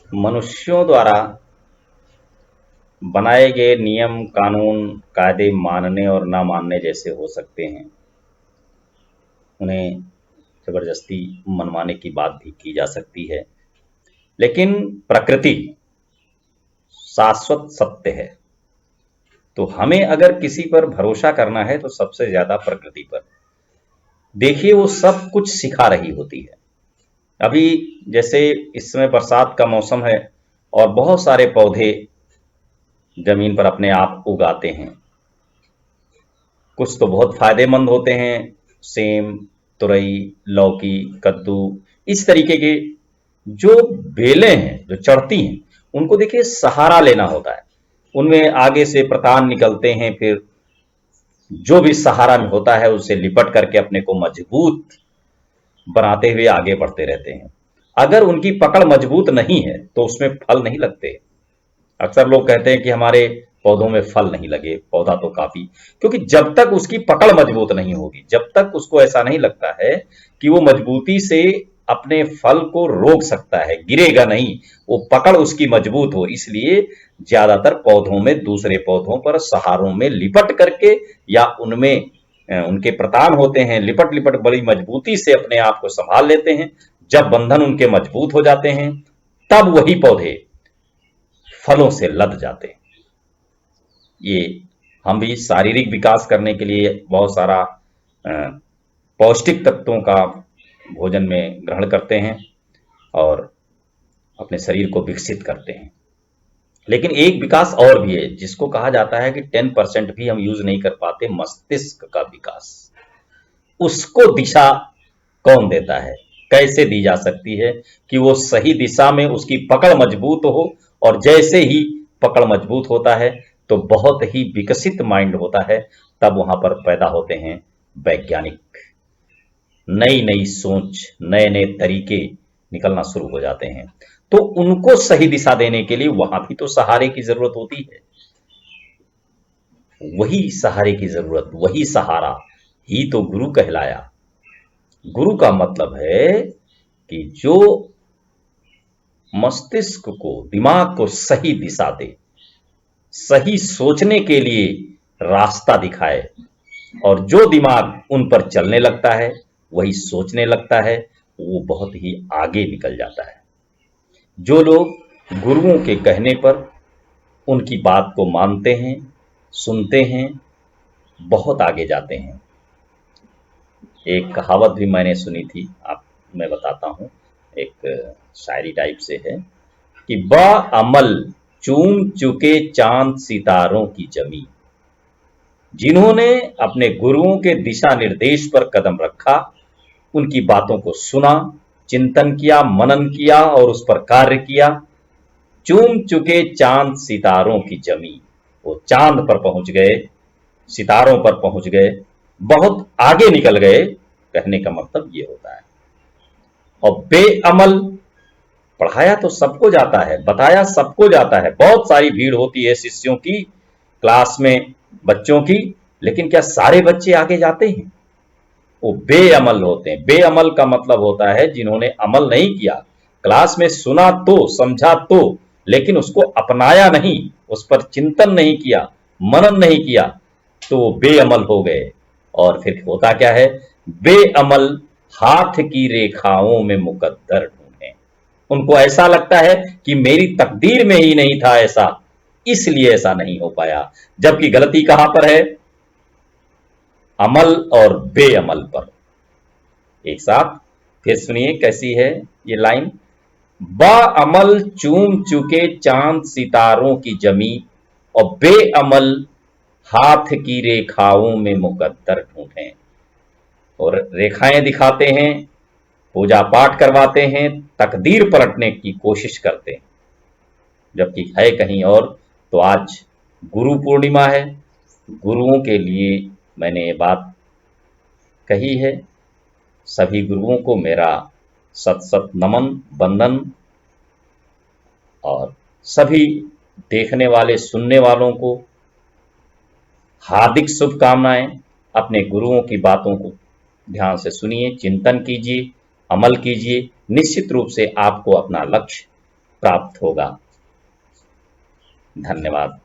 मनुष्यों द्वारा बनाए गए नियम, कानून, कायदे मानने और ना मानने जैसे हो सकते हैं। उन्हें जबरदस्ती मनवाने की बात भी की जा सकती है। लेकिन प्रकृति शाश्वत सत्य है। तो हमें अगर किसी पर भरोसा करना है तो सबसे ज्यादा प्रकृति पर। देखिए, वो सब कुछ सिखा रही होती है। अभी जैसे इस समय बरसात का मौसम है और बहुत सारे पौधे जमीन पर अपने आप उगाते हैं। कुछ तो बहुत फायदेमंद होते हैं, सेम, तुरई, लौकी, कद्दू, इस तरीके के जो बेलें हैं, जो चढ़ती हैं, उनको देखिए सहारा लेना होता है। उनमें आगे से प्रतान निकलते हैं, फिर जो भी सहारा में होता है उससे लिपट करके अपने को मजबूत बनाते हुए आगे बढ़ते रहते हैं। अगर उनकी पकड़ मजबूत नहीं है तो उसमें फल नहीं लगते। अक्सर लोग कहते हैं कि हमारे पौधों में फल नहीं लगे, पौधा तो काफी, क्योंकि जब तक उसकी पकड़ मजबूत नहीं होगी, जब तक उसको ऐसा नहीं लगता है कि वो मजबूती से अपने फल को रोक सकता है, गिरेगा नहीं, वो पकड़ उसकी मजबूत हो, इसलिए ज्यादातर पौधों में दूसरे पौधों पर सहारों में लिपट करके या उनमें उनके प्रतान होते हैं, लिपट लिपट बड़ी मजबूती से अपने आप को संभाल लेते हैं। जब बंधन उनके मजबूत हो जाते हैं तब वही पौधे फलों से लद जाते हैं। ये हम भी शारीरिक विकास करने के लिए बहुत सारा पौष्टिक तत्वों का भोजन में ग्रहण करते हैं और अपने शरीर को विकसित करते हैं। लेकिन एक विकास और भी है जिसको कहा जाता है कि 10% भी हम यूज नहीं कर पाते, मस्तिष्क का विकास। उसको दिशा कौन देता है, कैसे दी जा सकती है कि वो सही दिशा में उसकी पकड़ मजबूत हो, और जैसे ही पकड़ मजबूत होता है तो बहुत ही विकसित माइंड होता है। तब वहां पर पैदा होते हैं वैज्ञानिक, नई नई सोच, नए नए तरीके निकलना शुरू हो जाते हैं। तो उनको सही दिशा देने के लिए वहां भी तो सहारे की जरूरत होती है। वही सहारे की जरूरत, वही सहारा ही तो गुरु कहलाया। गुरु का मतलब है कि जो मस्तिष्क को, दिमाग को सही दिशा दे, सही सोचने के लिए रास्ता दिखाए, और जो दिमाग उन पर चलने लगता है, वही सोचने लगता है, वो बहुत ही आगे निकल जाता है। जो लोग गुरुओं के कहने पर उनकी बात को मानते हैं, सुनते हैं, बहुत आगे जाते हैं। एक कहावत भी मैंने सुनी थी, आप मैं बताता हूँ, एक शायरी टाइप से है कि अमल चूम चुके चांद सितारों की जमी। जिन्होंने अपने गुरुओं के दिशा निर्देश पर कदम रखा, उनकी बातों को सुना, चिंतन किया, मनन किया और उस पर कार्य किया, चूम चुके चांद सितारों की जमी। वो चांद पर पहुंच गए, सितारों पर पहुंच गए, बहुत आगे निकल गए। कहने का मतलब ये होता है। और बेअमल, पढ़ाया तो सबको जाता है, बताया सबको जाता है, बहुत सारी भीड़ होती है शिष्यों की, क्लास में बच्चों की, लेकिन क्या सारे बच्चे आगे जाते हैं? वो बेअमल होते हैं। बेअमल का मतलब होता है जिन्होंने अमल नहीं किया, क्लास में सुना तो, समझा तो, लेकिन उसको अपनाया नहीं, उस पर चिंतन नहीं किया, मनन नहीं किया, तो वो बेअमल हो गए। और फिर होता क्या है? बेअमल हाथ की रेखाओं में मुकद्दर ढूंढे। उनको ऐसा लगता है कि मेरी तकदीर में ही नहीं था ऐसा, इसलिए ऐसा नहीं हो पाया। जबकि गलती कहां पर है? अमल और बेअमल पर। एक साथ फिर सुनिए कैसी है ये लाइन। बाअमल चूम चुके चांद सितारों की जमी, और बेअमल हाथ की रेखाओं में मुकद्दर ढूंढे। और रेखाएं दिखाते हैं, पूजा पाठ करवाते हैं, तकदीर पलटने की कोशिश करते हैं, जबकि है कहीं और। तो आज गुरु पूर्णिमा है। गुरुओं के लिए मैंने ये बात कही है। सभी गुरुओं को मेरा सत सत नमन, वंदन, और सभी देखने वाले, सुनने वालों को हार्दिक शुभकामनाएं। अपने गुरुओं की बातों को ध्यान से सुनिए, चिंतन कीजिए, अमल कीजिए। निश्चित रूप से आपको अपना लक्ष्य प्राप्त होगा। धन्यवाद।